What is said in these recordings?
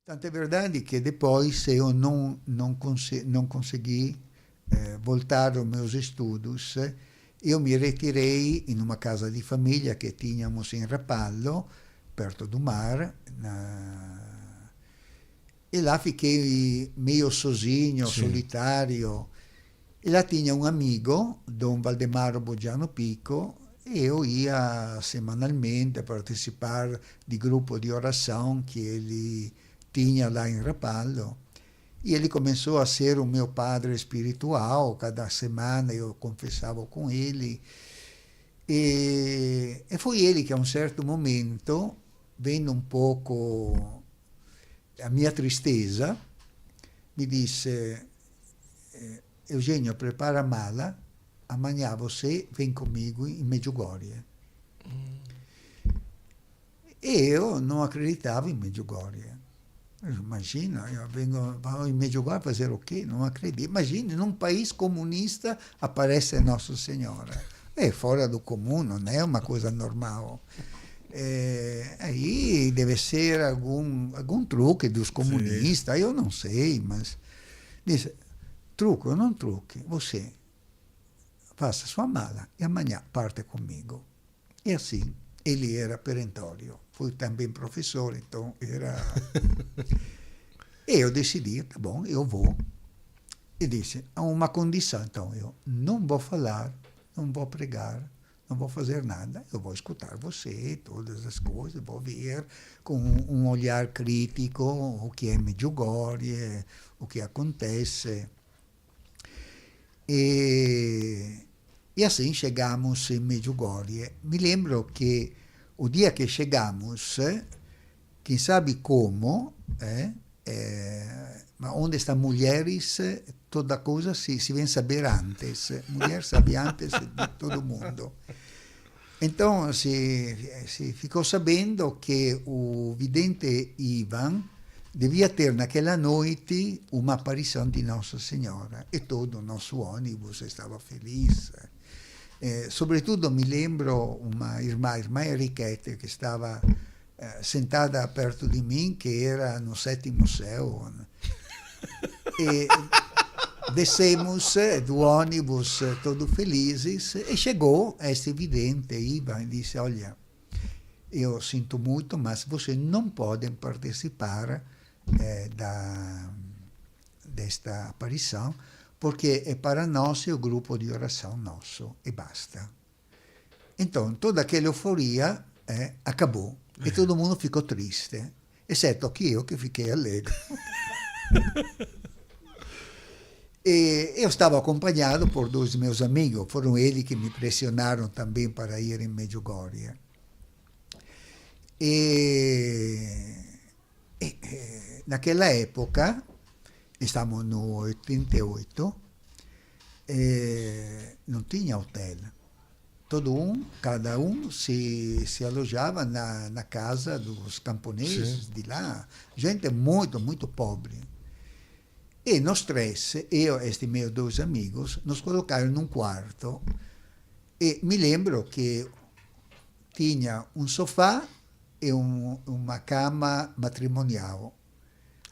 Tanto é verdade que depois eu não consegui voltar aos meus estudos. Eu me retirei in uma casa di famiglia che tínhamos in Rapallo, perto do mar, e lá fiquei meio sozinho, Sim. solitário. E lá tinha um amigo, Dom Valdemaro Boggiano Pico, e eu ia semanalmente participar di gruppo di oração que ele tinha lá em Rapallo. E ele começou a ser o meu padre espiritual. Cada semana eu confessava com ele. E foi ele que a um certo momento, vendo um pouco a minha tristeza, mi disse: Eugenio, prepara a mala, amanhã você vem comigo em Medjugorje. E eu não acreditava em Medjugorje. Imagina, eu vou em Medjugorje fazer o quê? Não acredito. Imagine, num país comunista aparece Nossa Senhora. É fora do comum, não é uma coisa normal. Aí deve ser algum truque dos Sim. comunistas, eu não sei, mas disse, truque ou não truque, você faça sua mala e amanhã parte comigo. E assim, ele era perentório, foi também professor, então era... E eu decidi, tá bom, eu vou. E disse, há uma condição, então eu não vou falar, não vou pregar, não vou fazer nada, eu vou escutar você, todas as coisas, vou ver com um olhar crítico o que é Medjugorje, o que acontece. E assim chegamos em Medjugorje. Me lembro que o dia que chegamos, quem sabe como, ma onde estão mulheres, toda coisa se vem saber antes. Mulher sabe antes de todo mundo. Então se ficou sabendo que o vidente Ivan devia ter naquela noite uma aparição de Nossa Senhora e todo o nosso ônibus estava feliz. Sobretudo me lembro uma irmã, a irmã Enriquete, que estava sentada perto di me, che era no sétimo céu. E descemos do ônibus todos felizes e chegou este vidente, Ivan, e disse, olha, eu sinto muito, mas vocês não podem participar desta aparição, porque é para nós o grupo de oração nosso, e basta. Então, toda aquela euforia acabou, e todo mundo ficou triste, exceto que eu, que fiquei alegre. E eu estava acompanhado por dois meus amigos, foram eles que me pressionaram também para ir em Medjugorje. Naquela época, estamos no 88, não tinha hotel. Cada um se alojava na casa dos camponeses de lá, gente muito, muito pobre. E nós três, eu e estes meus dois amigos, nos colocaram num quarto e me lembro que tinha um sofá e uma cama matrimonial.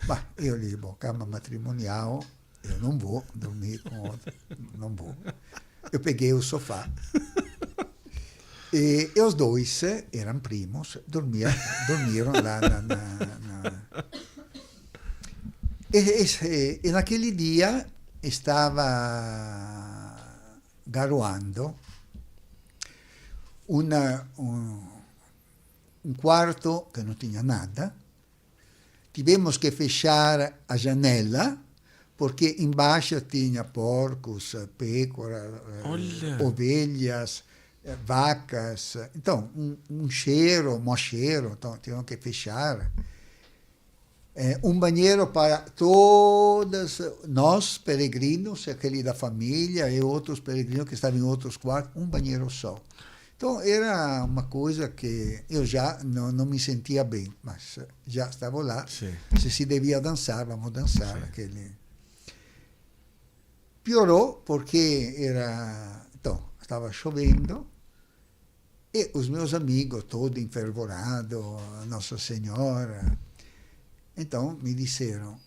Bah, eu disse, bom, cama matrimonial, eu não vou dormir com outro, não vou. Eu peguei o sofá. E os dois eram primos, dormiram lá E naquele dia estava garoando um quarto que não tinha nada. Tivemos que fechar a janela, porque embaixo tinha porcos, pécoras, ovelhas, vacas. Então, um cheiro, mau cheiro, então tivemos que fechar. Um banheiro para todos nós, peregrinos, aquele da família e outros peregrinos que estavam em outros quartos, um banheiro só. Então, era uma coisa que eu já não me sentia bem, mas já estava lá. Sim. Se devia dançar, vamos dançar. Aquele... Piorou porque então, estava chovendo e os meus amigos, todos enfervorados, Nossa Senhora. Então me disseram,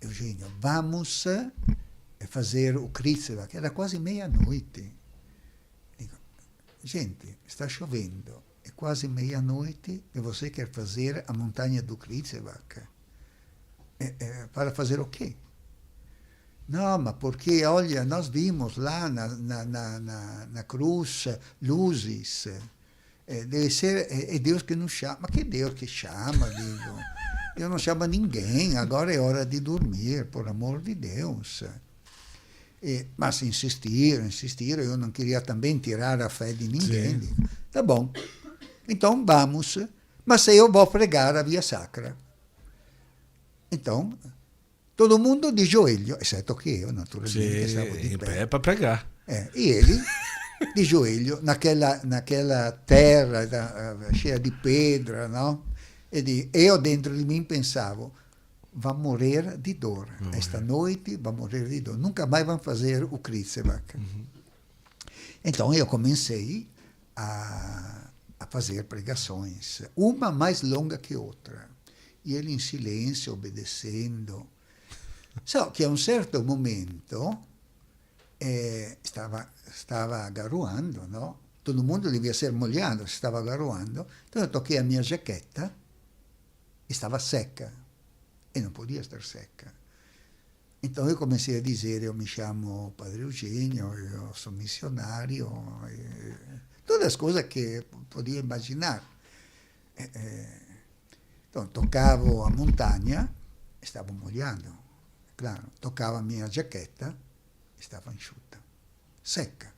Eugenio, vamos fazer o Krizevak. Era quase meia-noite. Digo, gente, está chovendo, é quase meia-noite e você quer fazer a montanha do Krizevak? Para fazer o quê? Não, mas porque, olha, nós vimos lá na cruz luzes. Deve ser, é Deus que nos chama. Mas que Deus que chama, digo. Deus não chama ninguém, agora é hora de dormir, por amor de Deus. Mas insistiram, eu não queria também tirar a fé de ninguém. Digo, tá bom, então vamos, mas eu vou pregar a Via Sacra. Então, todo mundo de joelho, exceto que eu, naturalmente, estava de pé para pregar. E ele, de joelho, naquela terra cheia de pedra, não? E eu dentro de mim pensava, vai morrer de dor. Esta noite vai morrer de dor. Nunca mais vão fazer o Krizevak. Então eu comecei a fazer pregações, uma mais longa que outra. E ele em silêncio, obedecendo. Só que a um certo momento estava garoando, não? Todo mundo devia ser molhado, estava garoando. Então eu toquei a minha jaqueta, estava seca, e não podia estar seca. Então eu comecei a dizer, eu me chamo Padre Eugenio, eu sou missionário, todas as coisas que podia imaginar. Então tocava a montanha, estava molhado, claro. Tocava a minha jaqueta, estava enxuta, seca.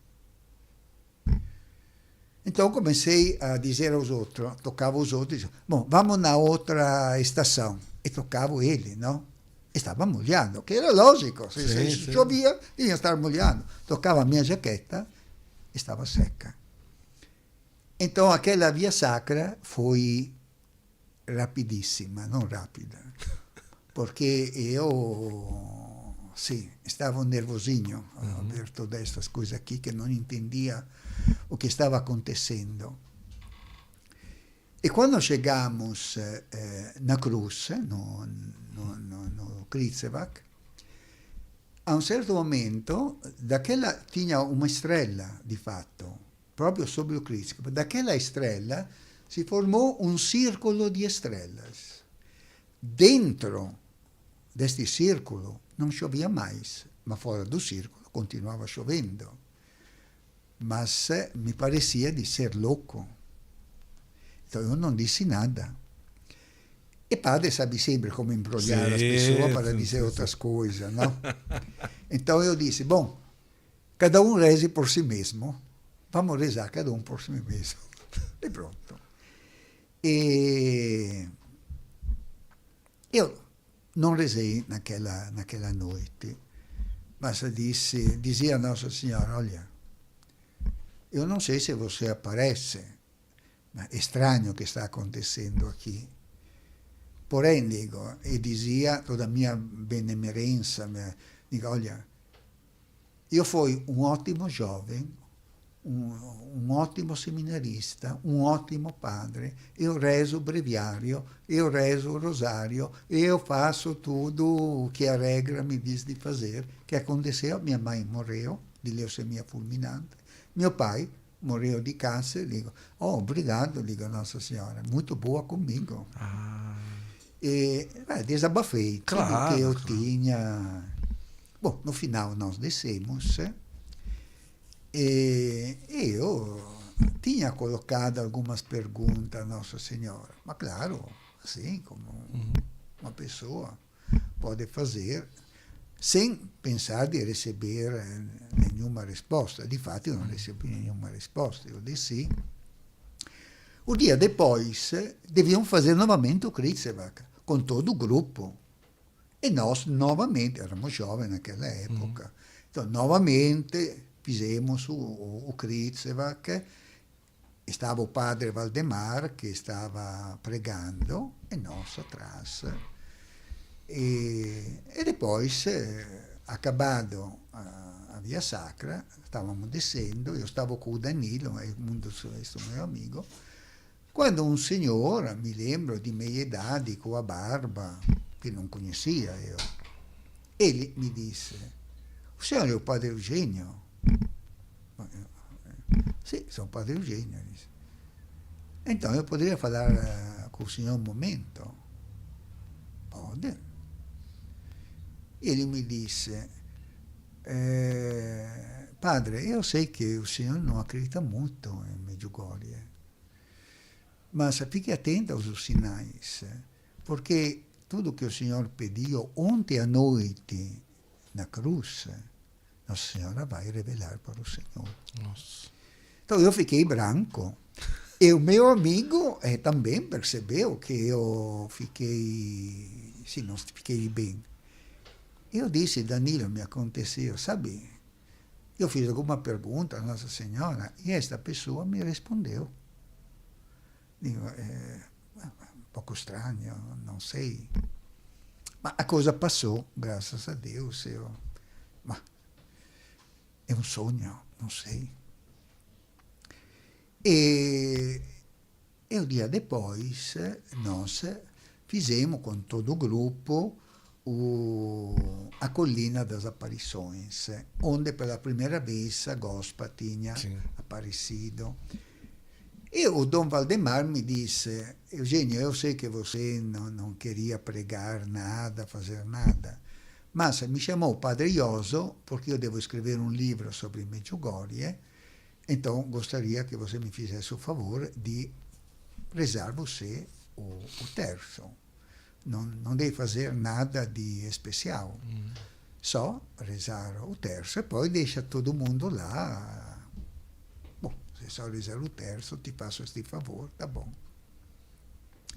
Então comecei a dizer aos outros, tocava os outros, bom, vamos na outra estação. E tocava ele, não? Estava molhado, que era lógico, se chovia, ia estar molhado. Tocava a minha jaqueta, estava seca. Então aquela Via Sacra foi rapidíssima, não rápida, porque eu, sim, estava nervosinho a ver todas estas coisas aqui, que não entendia o que estava acontecendo. E quando chegamos na cruz, no Krizevak, a un certo momento, tinha uma estrela, di fatto, proprio sopra il Krizevak. Daquela estrela si formò un circolo di estrelas. Dentro deste círculo não chovia mais, mas fora do círculo continuava chovendo. Mas me parecia de ser louco. Então eu não disse nada. E padre sabe sempre como embrulhar as pessoas para dizer outras coisas, não? Então eu disse, bom, cada um reze por si mesmo. Vamos rezar cada um por si mesmo. E pronto. E eu não rezei naquela noite, mas dizia a Nossa Senhora, olha, eu não sei se você aparece, mas é estranho o que está acontecendo aqui. Porém, digo, e dizia toda a minha benemerenza, digo, olha, io fui um ótimo jovem, um ótimo seminarista, um ótimo padre, eu rezo o breviário, eu rezo o rosário, eu faço tudo o que a regra me diz de fazer. O que aconteceu? Minha mãe morreu de leucemia fulminante, meu pai morreu de câncer, digo, obrigado, digo, Nossa Senhora, muito boa comigo. E desabafei tudo que eu tinha. Bom, no final nós descemos, e eu tinha colocado algumas perguntas a Nossa Senhora, mas claro, assim como uma pessoa pode fazer, sem pensar de receber nenhuma risposta. De fato, eu não recebi nenhuma risposta, eu desci. O dia depois, deviam fazer novamente o Krizevak, com todo o grupo. E nós, novamente, éramos jovens naquela época, então, novamente, fizemos o Krizevak. Estava o padre Valdemar, que estava pregando, e nós atrás. E depois, acabado a Via Sacra, stavamo descendo, io stavo con Danilo, questo mio amico, Quando um senhor, me lembro, de meia idade, com a barba, que não conhecia eu, ele me disse: o senhor é o padre Eugênio? Sim, sou o padre Eugênio. Então, eu poderia falar com o senhor um momento? Pode. Ele me disse: padre, eu sei que o senhor não acredita muito em Medjugorje, mas fique atento aos sinais, porque tudo que o senhor pediu ontem à noite na cruz, Nossa Senhora vai revelar para o senhor. Nossa. Então eu fiquei branco. E o meu amigo também percebeu que eu fiquei, sim, não fiquei bem. Eu disse: Danilo, me aconteceu, sabe? Eu fiz alguma pergunta a Nossa Senhora e esta pessoa me respondeu. Digo, um pouco estranho, não sei. Mas a coisa passou, graças a Deus. Mas é um sonho, não sei. E o dia depois nós fizemos com todo o grupo a Collina das Aparições, onde pela primeira vez a Gospa tinha aparecido. E o Dom Valdemar me disse: Eugênio, eu sei que você não queria pregar nada, fazer nada, mas me chamou o Padre Ioso porque eu devo escrever um livro sobre Medjugorje, então gostaria que você me fizesse o favor de rezar você o terço. Não deve fazer nada de especial, só rezar o terço e poi deixa todo mundo lá. Bom, se só rezar o terço, ti faço este favor, tá bom.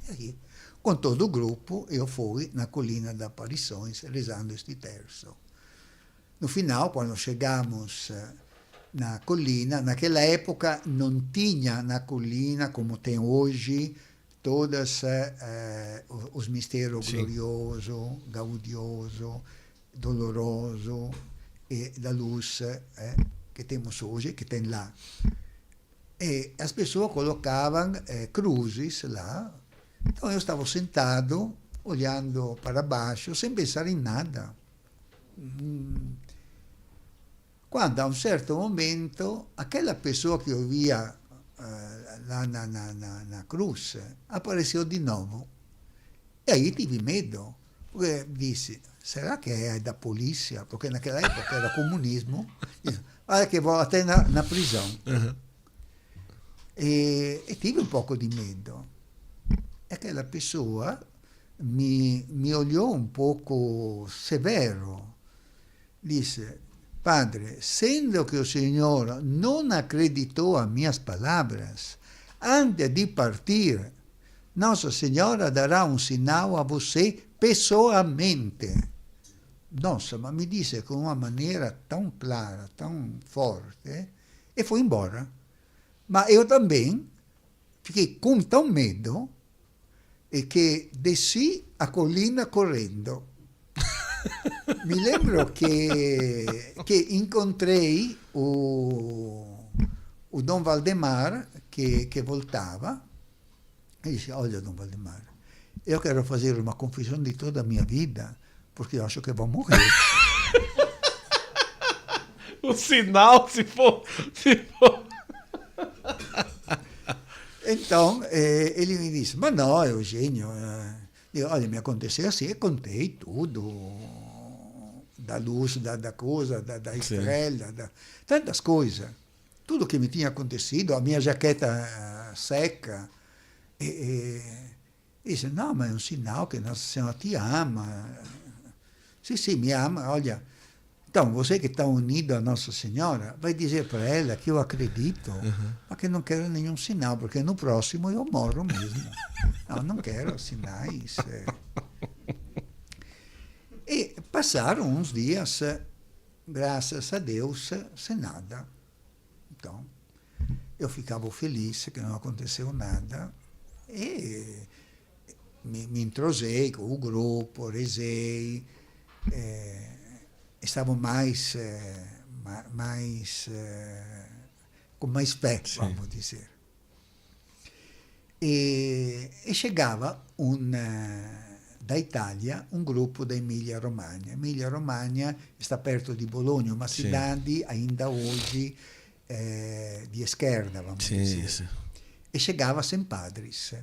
E aí, com todo o grupo, eu fui na Collina das Aparições rezando este terço. No final, quando chegamos na collina, naquela época não tinha na collina, como tem hoje, todos os mistérios glorioso, gaudioso, doloroso e da luz que temos hoje, que tem lá. E as pessoas colocavam cruzes lá. Então eu estava sentado, olhando para baixo, sem pensar em nada. Quando a um certo momento, aquela pessoa que eu via lá na cruz apareceu de novo. E aí tive medo, porque disse: será que é da polícia? Porque naquela época era comunismo. Disse: olha que vou até na prisão. Uhum. E tive um pouco de medo. E aquela pessoa me olhou um pouco severo. Disse: Padre, sendo que o Senhor não acreditou a minhas palavras, antes de partir, Nossa Senhora dará um sinal a você pessoalmente. Nossa, mas me disse com uma maneira tão clara, tão forte, e foi embora. Mas eu também fiquei com tão medo que desci a collina correndo. Mi lembro che incontrai o Dom Valdemar che voltava e disse: olha, Dom Valdemar, eu quero fazer uma confissão de toda a minha vida, porque eu acho que vou morrer. O sinal, se for. Então, ele me disse: mas não, Eugênio, olha, me aconteceu assim, eu contei tudo, da luz, da coisa, da estrela, tantas coisas. Tudo que me tinha acontecido, a minha jaqueta seca. E disse: não, mas é um sinal que Nossa Senhora te ama. Sim, me ama, olha. Então, você que está unido a Nossa Senhora, vai dizer para ela que eu acredito, mas que não quero nenhum sinal, porque no próximo eu morro mesmo. Não quero sinais. E passaram uns dias, graças a Deus, sem nada. Então, eu ficava feliz que não aconteceu nada e me entrosei com o grupo, rezei, estava com mais fé, vamos dizer. e chegava da Itália un gruppo da Emilia-Romagna. Emilia-Romagna está perto di Bologna, uma Sim. cidade ainda hoje de esquerda, vamos Sim, dizer. sim. E chegava sem padres.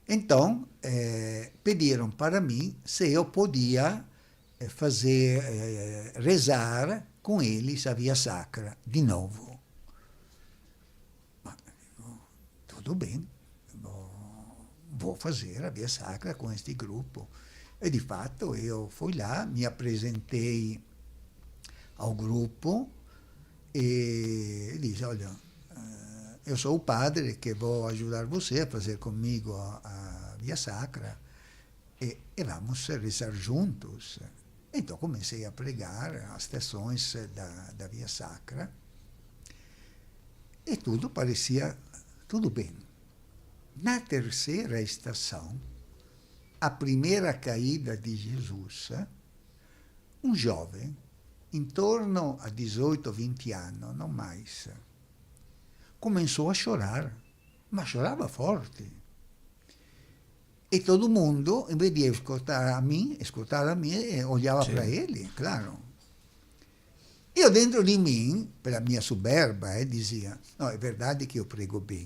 Então, pediram para mim se eu podia rezar com eles a Via Sacra, de novo. Ma, tudo bem, vou fazer a Via Sacra com este grupo. E, de fato, eu fui lá, me apresentei ao grupo e disse, olha, eu sou o padre que vou ajudar você a fazer comigo a Via Sacra e vamos rezar juntos. Então comecei a pregar as estações da Via Sacra e tudo parecia tudo bem. Na terceira estação, a primeira caída de Jesus, um jovem, em torno a 18, 20 anos, não mais, começou a chorar, mas chorava forte. E todo mundo, em vez de escutar a mim, olhava para ele, claro. Eu, dentro de mim, pela minha soberba, dizia, não, é verdade que eu prego bem,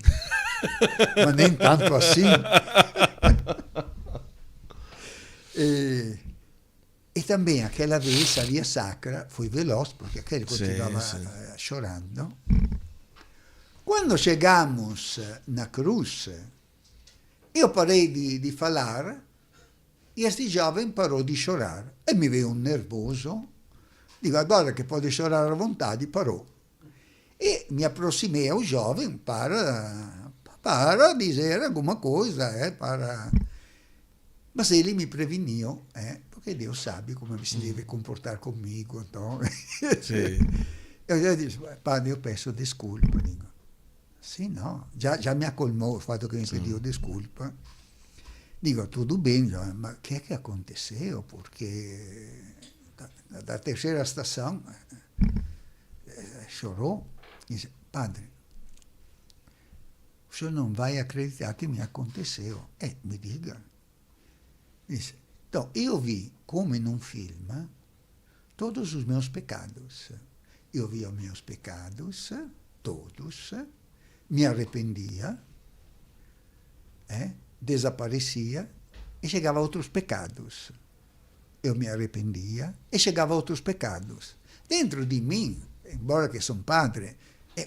mas nem tanto assim. E também, aquela vez, a Via Sacra foi veloz, porque aquele continuava chorando. Quando chegamos na cruz, eu parei de falar e este jovem parou de chorar. E mi veio um nervoso. Digo, agora que pode chorar à vontade, parou. E me aproximei ao jovem para dizer alguma coisa, para... Mas ele me preveniu, porque Deus sabe como se deve comportar comigo. Então, eu já disse, padre, eu peço desculpa. Digo, sim, não, já me acalmou o fato que me pediu desculpa. Digo, tudo bem, mas o que é que aconteceu? Porque da terceira estação chorou. Disse, padre, o senhor não vai acreditar que me aconteceu. Me diga. Disse, então, eu vi, como em um filme, todos os meus pecados. Eu via os meus pecados, todos, me arrependia, desaparecia e chegava a outros pecados. Eu me arrependia e chegava a outros pecados. Dentro de mim, embora que sou padre,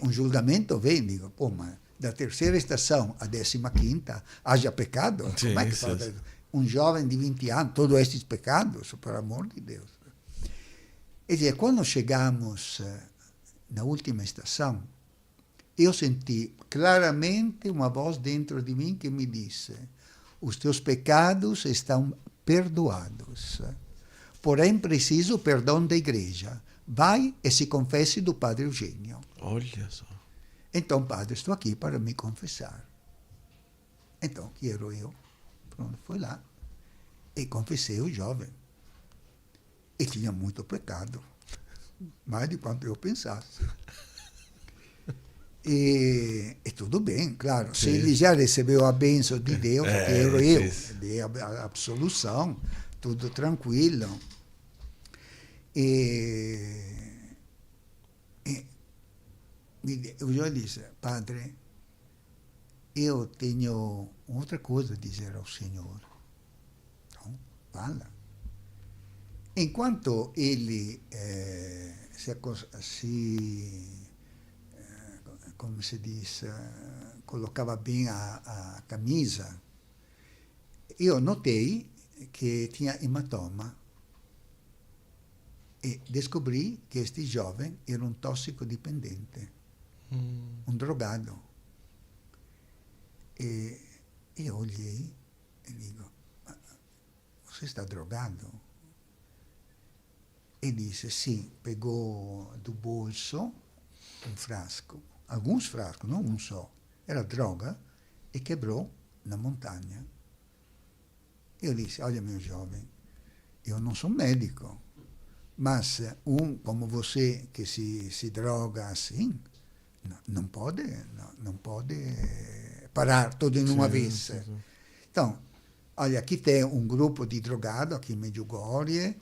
um julgamento vem, digo, pô, mas da terceira estação à 15ª, haja pecado? Sim, como é que pode? Um jovem de 20 anos, todos estes pecados, por amor de Deus. Quer dizer, quando chegamos na última estação, eu senti claramente uma voz dentro de mim que me disse, os teus pecados estão perdoados, porém preciso perdão da igreja. Vai e se confesse do padre Eugênio. Olha só. Então, padre, estou aqui para me confessar. Então, que era eu. Pronto, fui lá e confessei o jovem. E tinha muito pecado, mais de quanto eu pensasse. E tudo bem, claro. Se ele já recebeu a bênção de Deus, que era eu, dei a absolução, tudo tranquilo. Eu já disse, padre, eu tenho outra coisa a dizer ao Senhor. Então, fala. Enquanto ele como se diz, colocava bem a camisa, eu notei que tinha hematoma e descobri que este jovem era um tossicodipendente, um drogado. E eu olhei e digo, você está drogado? E disse, sim, pegou do bolso um frasco, alguns frascos, não um só, era droga, e quebrou na montanha. Eu disse, olha meu jovem, eu não sou médico, mas como você que se droga assim, não pode parar tudo em uma Sim, vez. sim, sim. Então, olha, aqui tem um grupo de drogado aqui em Medjugorje,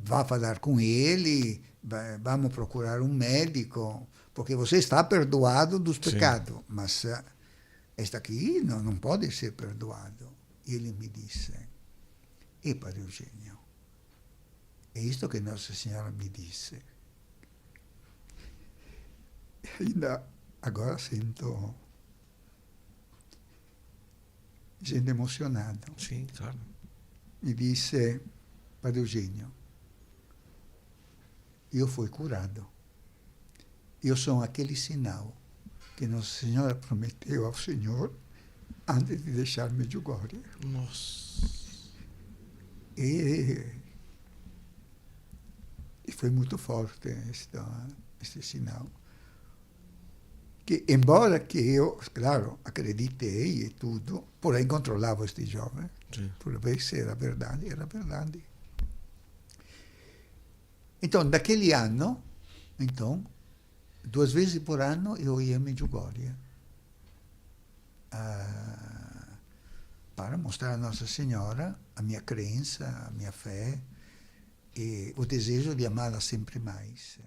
vá falar com ele, vamos procurar um médico, porque você está perdoado dos Sim. pecados, mas esta aqui não pode ser perdoado. E ele me disse, Padre Eugênio, é isto que Nossa Senhora me disse. Ainda agora sinto gente emocionada. Sim, claro. Me disse, Padre Eugênio, eu fui curado. Eu sou aquele sinal que Nossa Senhora prometeu ao Senhor antes de deixar Medjugorje. Nossa. E foi muito forte este sinal. Que, embora que eu, claro, acreditei e tudo, porém controlava este jovem. Sim. Por ver se era verdade, era verdade. Então, daquele ano, 2 vezes por ano eu ia a Medjugorje para mostrar a Nossa Senhora a minha crença, a minha fé e o desejo de amá-la sempre mais.